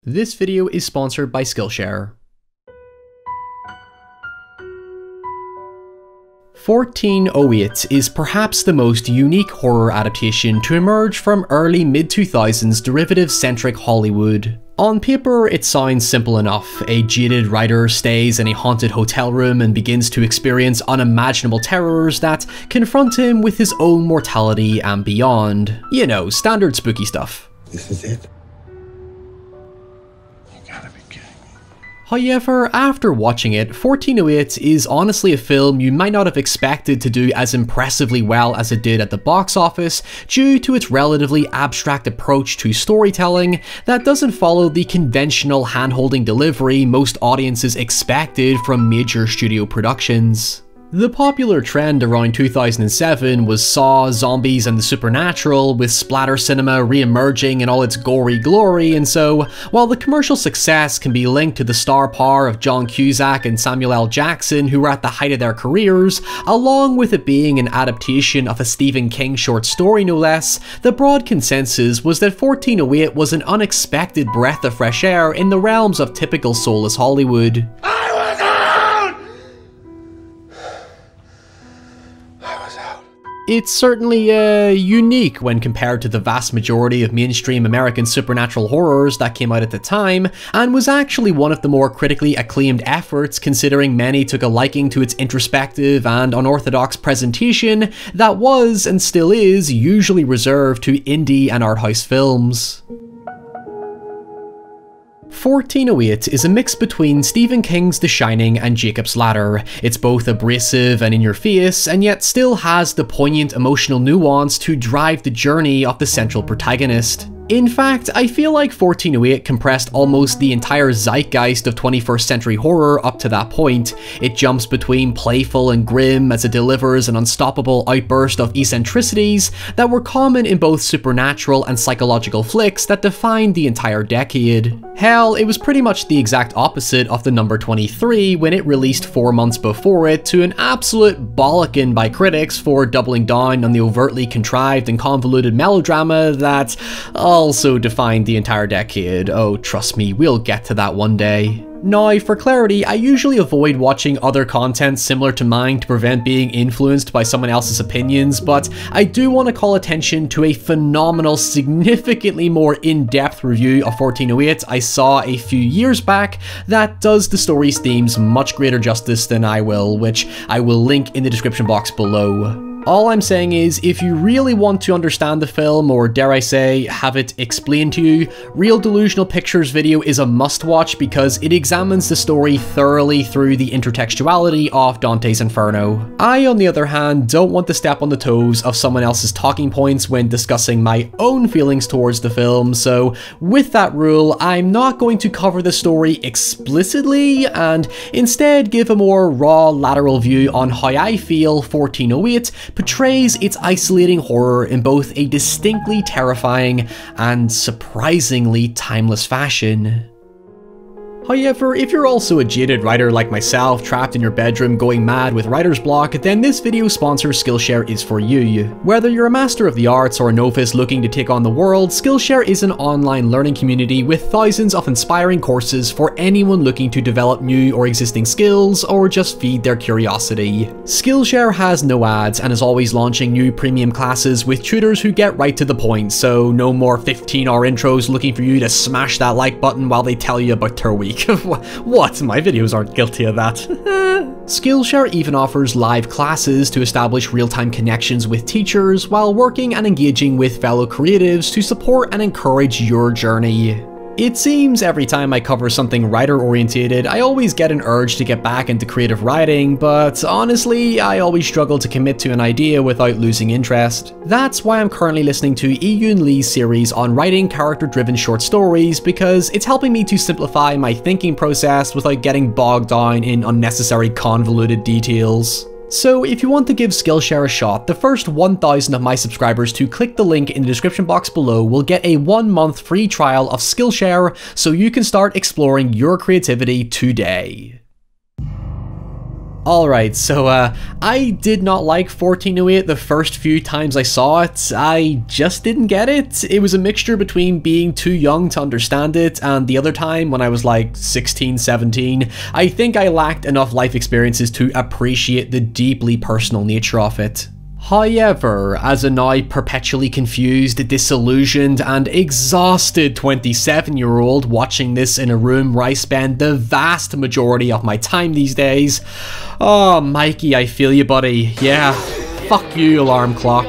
This video is sponsored by Skillshare. 1408 is perhaps the most unique horror adaptation to emerge from early mid-2000s derivative-centric Hollywood. On paper, it sounds simple enough. A jaded writer stays in a haunted hotel room and begins to experience unimaginable terrors that confront him with his own mortality and beyond. You know, standard spooky stuff. This is it? However, after watching it, 1408 is honestly a film you might not have expected to do as impressively well as it did at the box office due to its relatively abstract approach to storytelling that doesn't follow the conventional hand-holding delivery most audiences expected from major studio productions. The popular trend around 2007 was Saw, zombies, and the supernatural, with splatter cinema re-emerging in all its gory glory, and so, while the commercial success can be linked to the star power of John Cusack and Samuel L. Jackson, who were at the height of their careers, along with it being an adaptation of a Stephen King short story no less, the broad consensus was that 1408 was an unexpected breath of fresh air in the realms of typical soulless Hollywood. It's certainly unique when compared to the vast majority of mainstream American supernatural horrors that came out at the time, and was actually one of the more critically acclaimed efforts considering many took a liking to its introspective and unorthodox presentation that was, and still is, usually reserved to indie and art house films. 1408 is a mix between Stephen King's The Shining and Jacob's Ladder. It's both abrasive and in your face, and yet still has the poignant emotional nuance to drive the journey of the central protagonist. In fact, I feel like 1408 compressed almost the entire zeitgeist of 21st century horror up to that point. It jumps between playful and grim as it delivers an unstoppable outburst of eccentricities that were common in both supernatural and psychological flicks that defined the entire decade. Hell, it was pretty much the exact opposite of the number 23 when it released 4 months before it to an absolute bollocking by critics for doubling down on the overtly contrived and convoluted melodrama that also defined the entire decade. Oh, trust me, we'll get to that one day. Now, for clarity, I usually avoid watching other content similar to mine to prevent being influenced by someone else's opinions, but I do want to call attention to a phenomenal, significantly more in-depth review of 1408 I saw a few years back that does the story's themes much greater justice than I will, which I will link in the description box below. All I'm saying is, if you really want to understand the film, or dare I say, have it explained to you, Real Delusional Pictures video is a must-watch because it examines the story thoroughly through the intertextuality of Dante's Inferno. I, on the other hand, don't want to step on the toes of someone else's talking points when discussing my own feelings towards the film, so with that rule, I'm not going to cover the story explicitly, and instead give a more raw lateral view on how I feel 1408 portrays its isolating horror in both a distinctly terrifying and surprisingly timeless fashion. However, if you're also a jaded writer like myself, trapped in your bedroom going mad with writer's block, then this video sponsor Skillshare is for you. Whether you're a master of the arts or a novice looking to take on the world, Skillshare is an online learning community with thousands of inspiring courses for anyone looking to develop new or existing skills or just feed their curiosity. Skillshare has no ads and is always launching new premium classes with tutors who get right to the point, so no more 15-hour intros looking for you to smash that like button while they tell you about their week. What? My videos aren't guilty of that. Skillshare even offers live classes to establish real-time connections with teachers while working and engaging with fellow creatives to support and encourage your journey. It seems every time I cover something writer-orientated, I always get an urge to get back into creative writing, but honestly, I always struggle to commit to an idea without losing interest. That's why I'm currently listening to Yoon Lee's series on writing character-driven short stories, because it's helping me to simplify my thinking process without getting bogged down in unnecessary convoluted details. So if you want to give Skillshare a shot, the first 1,000 of my subscribers to click the link in the description box below will get a 1-month free trial of Skillshare so you can start exploring your creativity today. Alright, so I did not like 1408 the first few times I saw it. I just didn't get it. It was a mixture between being too young to understand it and the other time when I was like 16, 17, I think I lacked enough life experiences to appreciate the deeply personal nature of it. However, as a now perpetually confused, disillusioned, and exhausted 27-year-old watching this in a room where I spend the vast majority of my time these days, oh Mikey, I feel you buddy, yeah, fuck you alarm clock.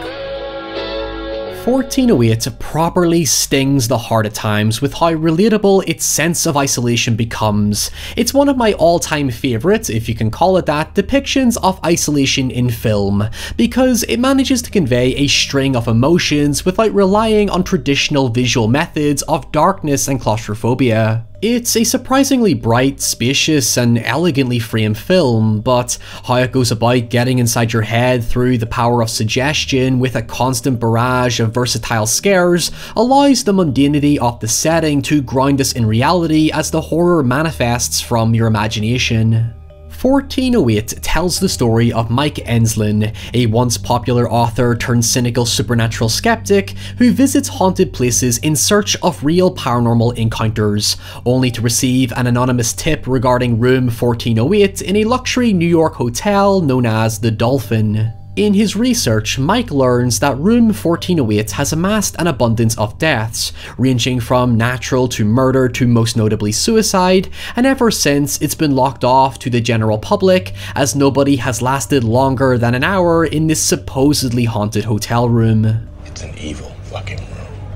1408 properly stings the heart at times with how relatable its sense of isolation becomes. It's one of my all-time favourite, if you can call it that, depictions of isolation in film, because it manages to convey a string of emotions without relying on traditional visual methods of darkness and claustrophobia. It's a surprisingly bright, spacious, and elegantly framed film, but how it goes about getting inside your head through the power of suggestion with a constant barrage of versatile scares allows the mundanity of the setting to ground us in reality as the horror manifests from your imagination. 1408 tells the story of Mike Enslin, a once popular author turned cynical supernatural skeptic who visits haunted places in search of real paranormal encounters, only to receive an anonymous tip regarding room 1408 in a luxury New York hotel known as the Dolphin. In his research, Mike learns that room 1408 has amassed an abundance of deaths, ranging from natural to murder to most notably suicide, and ever since it's been locked off to the general public as nobody has lasted longer than an hour in this supposedly haunted hotel room. It's an evil fucking room.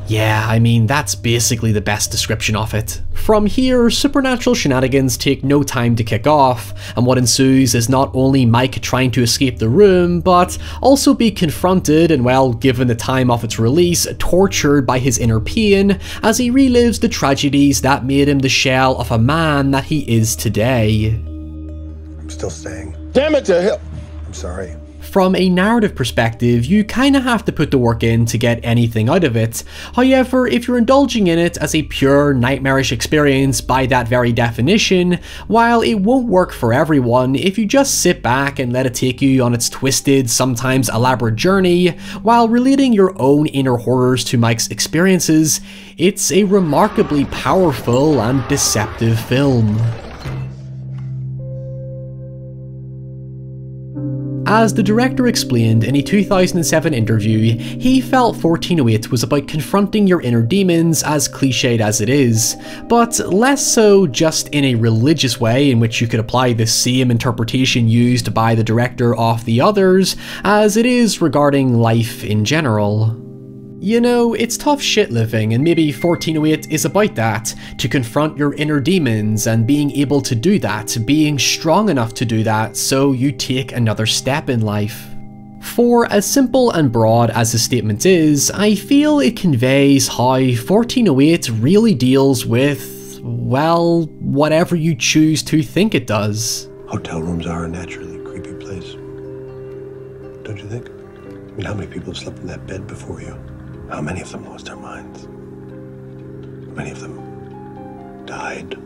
Yeah, I mean, that's basically the best description of it. From here, supernatural shenanigans take no time to kick off, and what ensues is not only Mike trying to escape the room, but also be confronted and, well, given the time of its release, tortured by his inner pain as he relives the tragedies that made him the shell of a man that he is today. I'm still staying. Damn it to hell! I'm sorry. From a narrative perspective, you kinda have to put the work in to get anything out of it. However, if you're indulging in it as a pure nightmarish experience by that very definition, while it won't work for everyone, if you just sit back and let it take you on its twisted, sometimes elaborate journey, while relating your own inner horrors to Mike's experiences, it's a remarkably powerful and deceptive film. As the director explained in a 2007 interview, he felt 1408 was about confronting your inner demons, as cliched as it is, but less so just in a religious way in which you could apply the same interpretation used by the director of the others, as it is regarding life in general. You know, it's tough shit living, and maybe 1408 is about that, to confront your inner demons and being able to do that, being strong enough to do that, so you take another step in life. For as simple and broad as the statement is, I feel it conveys how 1408 really deals with, well, whatever you choose to think it does. Hotel rooms are a naturally creepy place. Don't you think? I mean, how many people have slept in that bed before you? How many of them lost their minds? How many of them died?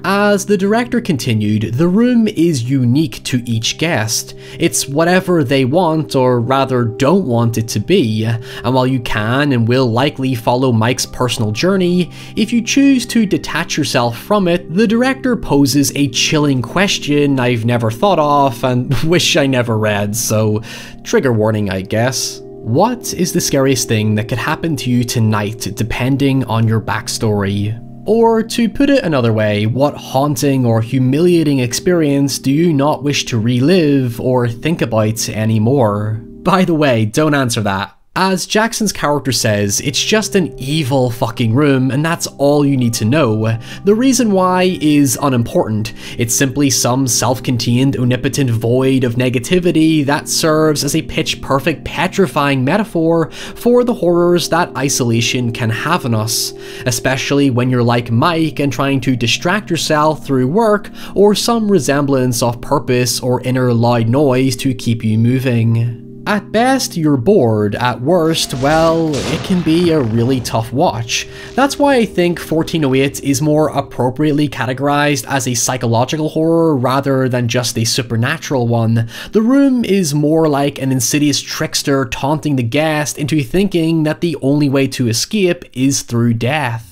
As the director continued, the room is unique to each guest. It's whatever they want, or rather don't want it to be, and while you can and will likely follow Mike's personal journey, if you choose to detach yourself from it, the director poses a chilling question I've never thought of and wish I never read, so trigger warning I guess. What is the scariest thing that could happen to you tonight depending on your backstory? Or to put it another way, what haunting or humiliating experience do you not wish to relive or think about anymore? By the way, don't answer that. As Jackson's character says, it's just an evil fucking room and that's all you need to know. The reason why is unimportant. It's simply some self-contained omnipotent void of negativity that serves as a pitch-perfect petrifying metaphor for the horrors that isolation can have on us, especially when you're like Mike and trying to distract yourself through work or some resemblance of purpose or inner loud noise to keep you moving. At best, you're bored. At worst, well, it can be a really tough watch. That's why I think 1408 is more appropriately categorized as a psychological horror rather than just a supernatural one. The Room is more like an insidious trickster taunting the guest into thinking that the only way to escape is through death.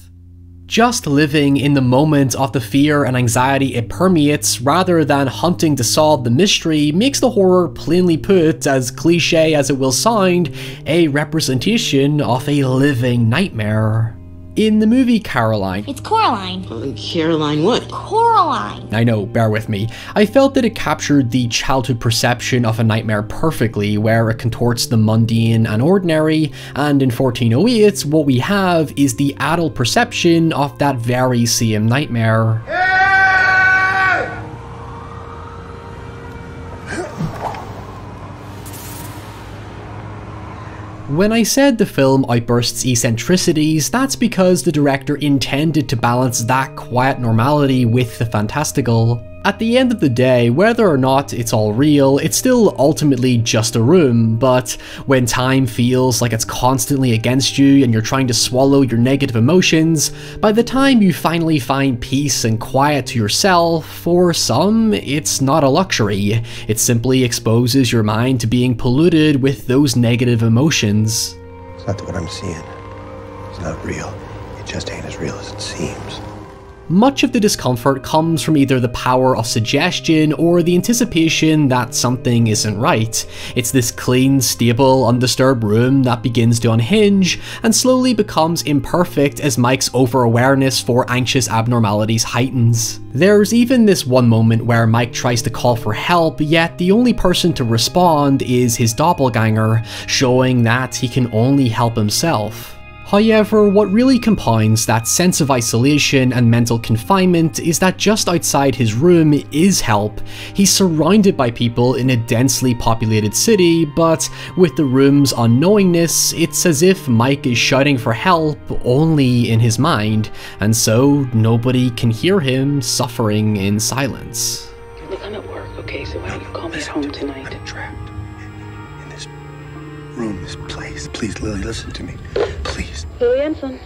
Just living in the moment of the fear and anxiety it permeates rather than hunting to solve the mystery makes the horror, plainly put, as cliche as it will sound, a representation of a living nightmare. In the movie Caroline... It's Coraline. Caroline what? Coraline. I know, bear with me. I felt that it captured the childhood perception of a nightmare perfectly, where it contorts the mundane and ordinary, and in 1408, what we have is the adult perception of that very same nightmare. When I said the film outbursts eccentricities, that's because the director intended to balance that quiet normality with the fantastical. At the end of the day, whether or not it's all real, it's still ultimately just a room, but when time feels like it's constantly against you and you're trying to swallow your negative emotions, by the time you finally find peace and quiet to yourself, for some, it's not a luxury. It simply exposes your mind to being polluted with those negative emotions. It's not that what I'm seeing is not real. It just ain't as real as it seems. Much of the discomfort comes from either the power of suggestion or the anticipation that something isn't right. It's this clean, stable, undisturbed room that begins to unhinge and slowly becomes imperfect as Mike's over-awareness for anxious abnormalities heightens. There's even this one moment where Mike tries to call for help, yet the only person to respond is his doppelganger, showing that he can only help himself. However, what really compounds that sense of isolation and mental confinement is that just outside his room is help. He's surrounded by people in a densely populated city, but with the room's unknowingness, it's as if Mike is shouting for help only in his mind, and so nobody can hear him suffering in silence. Look, I'm at work, okay, so why don't you call me home tonight? I'm trapped in this room, this place. Please, Lily, listen to me. Please. Lily Ensign.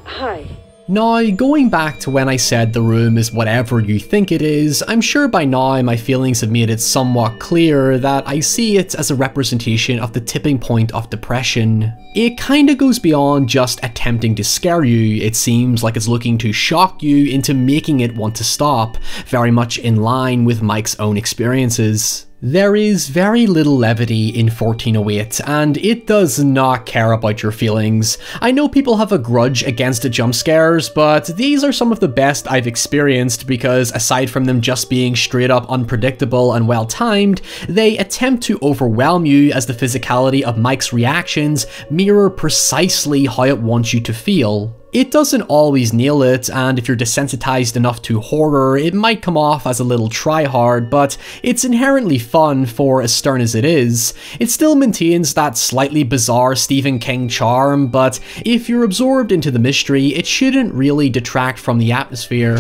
Hi. Now, going back to when I said the room is whatever you think it is, I'm sure by now my feelings have made it somewhat clear that I see it as a representation of the tipping point of depression. It kinda goes beyond just attempting to scare you. It seems like it's looking to shock you into making it want to stop, very much in line with Mike's own experiences. There is very little levity in 1408, and it does not care about your feelings. I know people have a grudge against jump scares, but these are some of the best I've experienced because aside from them just being straight up unpredictable and well timed, they attempt to overwhelm you as the physicality of Mike's reactions mirror precisely how it wants you to feel. It doesn't always nail it, and if you're desensitized enough to horror, it might come off as a little try-hard, but it's inherently fun for as stern as it is. It still maintains that slightly bizarre Stephen King charm, but if you're absorbed into the mystery, it shouldn't really detract from the atmosphere.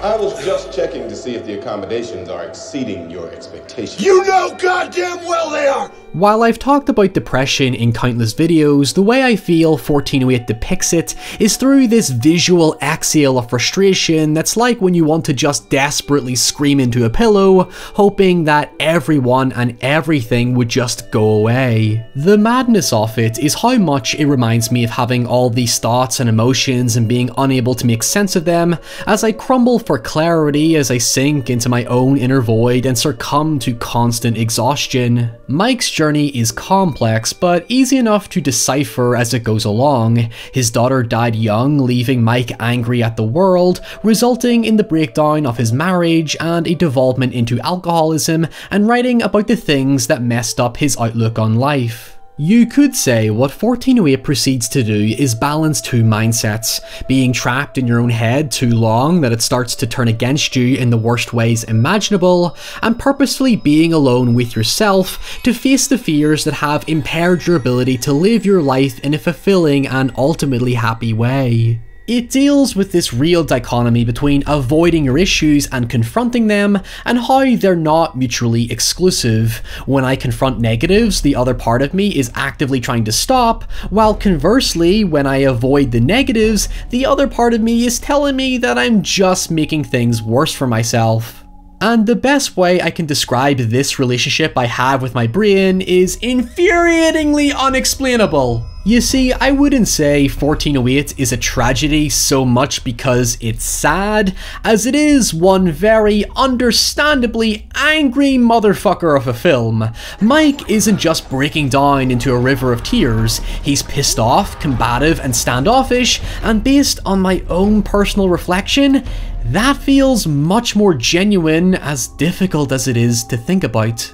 I was just checking to see if the accommodations are exceeding your expectations. You know goddamn well they are! While I've talked about depression in countless videos, the way I feel 1408 depicts it is through this visual exhale of frustration that's like when you want to just desperately scream into a pillow, hoping that everyone and everything would just go away. The madness of it is how much it reminds me of having all these thoughts and emotions and being unable to make sense of them as I crumble for clarity as I sink into my own inner void and succumb to constant exhaustion. Mike's journey is complex, but easy enough to decipher as it goes along. His daughter died young, leaving Mike angry at the world, resulting in the breakdown of his marriage and a devolvement into alcoholism and writing about the things that messed up his outlook on life. You could say what 1408 proceeds to do is balance two mindsets, being trapped in your own head too long that it starts to turn against you in the worst ways imaginable, and purposefully being alone with yourself to face the fears that have impaired your ability to live your life in a fulfilling and ultimately happy way. It deals with this real dichotomy between avoiding your issues and confronting them, and how they're not mutually exclusive. When I confront negatives, the other part of me is actively trying to stop, while conversely, when I avoid the negatives, the other part of me is telling me that I'm just making things worse for myself. And the best way I can describe this relationship I have with my brain is infuriatingly unexplainable. You see, I wouldn't say 1408 is a tragedy so much because it's sad, as it is one very understandably angry motherfucker of a film. Mike isn't just breaking down into a river of tears, he's pissed off, combative and standoffish, and based on my own personal reflection, that feels much more genuine, as difficult as it is to think about.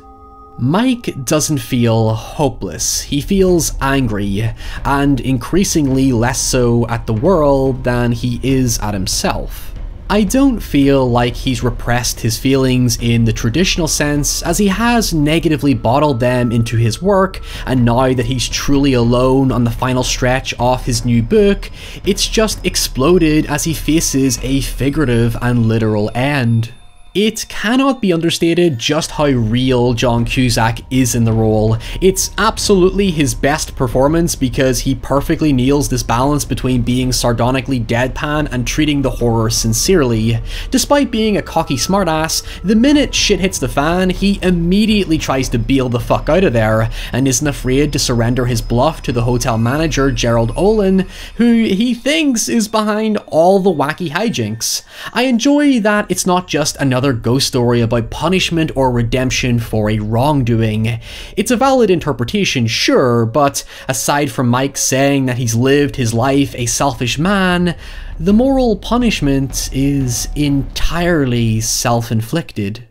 Mike doesn't feel hopeless, he feels angry, and increasingly less so at the world than he is at himself. I don't feel like he's repressed his feelings in the traditional sense, as he has negatively bottled them into his work, and now that he's truly alone on the final stretch of his new book, it's just exploded as he faces a figurative and literal end. It cannot be understated just how real John Cusack is in the role. It's absolutely his best performance because he perfectly nails this balance between being sardonically deadpan and treating the horror sincerely. Despite being a cocky smartass, the minute shit hits the fan, he immediately tries to bail the fuck out of there, and isn't afraid to surrender his bluff to the hotel manager Gerald Olin, who he thinks is behind all the wacky hijinks. I enjoy that it's not just another ghost story about punishment or redemption for a wrongdoing. It's a valid interpretation, sure, but aside from Mike saying that he's lived his life a selfish man, the moral punishment is entirely self-inflicted.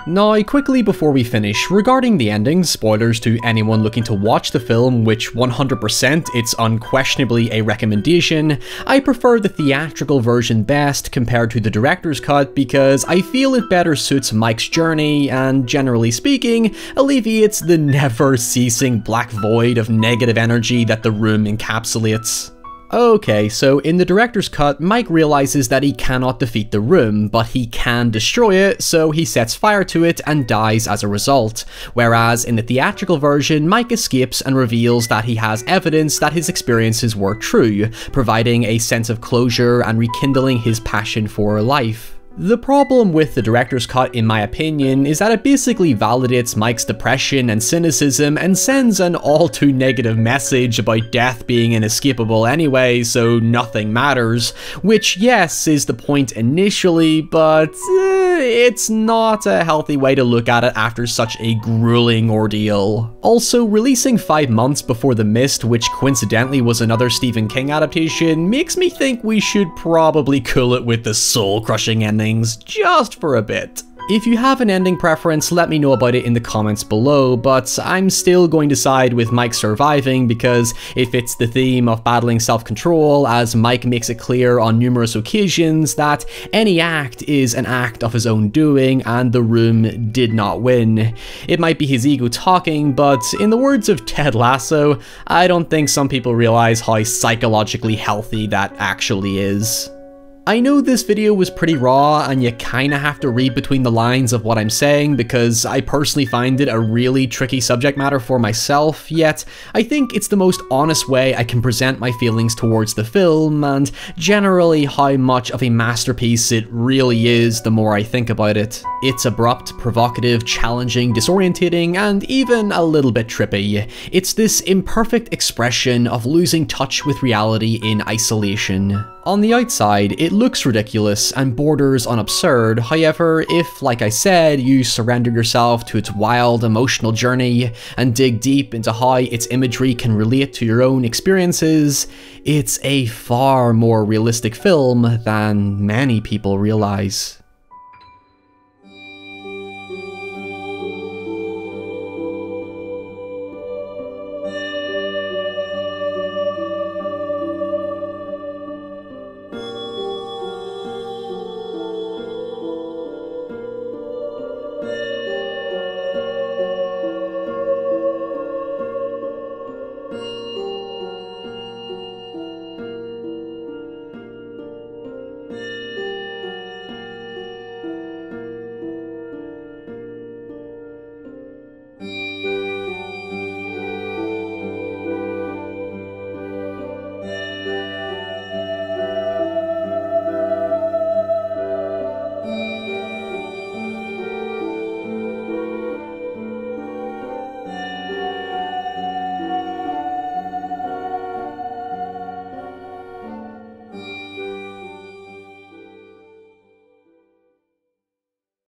Now, quickly before we finish, regarding the ending, spoilers to anyone looking to watch the film, which 100% it's unquestionably a recommendation, I prefer the theatrical version best compared to the director's cut because I feel it better suits Mike's journey and, generally speaking, alleviates the never-ceasing black void of negative energy that the room encapsulates. Okay, so in the director's cut, Mike realizes that he cannot defeat the room, but he can destroy it, so he sets fire to it and dies as a result. Whereas in the theatrical version, Mike escapes and reveals that he has evidence that his experiences were true, providing a sense of closure and rekindling his passion for life. The problem with the director's cut, in my opinion, is that it basically validates Mike's depression and cynicism and sends an all too negative message about death being inescapable anyway, so nothing matters, which yes is the point initially, but it's not a healthy way to look at it after such a grueling ordeal. Also, releasing 5 months before The Mist, which coincidentally was another Stephen King adaptation, makes me think we should probably cool it with the soul-crushing ending just for a bit. If you have an ending preference, let me know about it in the comments below, but I'm still going to side with Mike surviving because it fits the theme of battling self-control, as Mike makes it clear on numerous occasions that any act is an act of his own doing and the room did not win. It might be his ego talking, but in the words of Ted Lasso, I don't think some people realize how psychologically healthy that actually is. I know this video was pretty raw and you kinda have to read between the lines of what I'm saying because I personally find it a really tricky subject matter for myself, yet I think it's the most honest way I can present my feelings towards the film and generally how much of a masterpiece it really is the more I think about it. It's abrupt, provocative, challenging, disorientating, and even a little bit trippy. It's this imperfect expression of losing touch with reality in isolation. On the outside, it looks ridiculous and borders on absurd, however, if, like I said, you surrender yourself to its wild emotional journey and dig deep into how its imagery can relate to your own experiences, it's a far more realistic film than many people realize.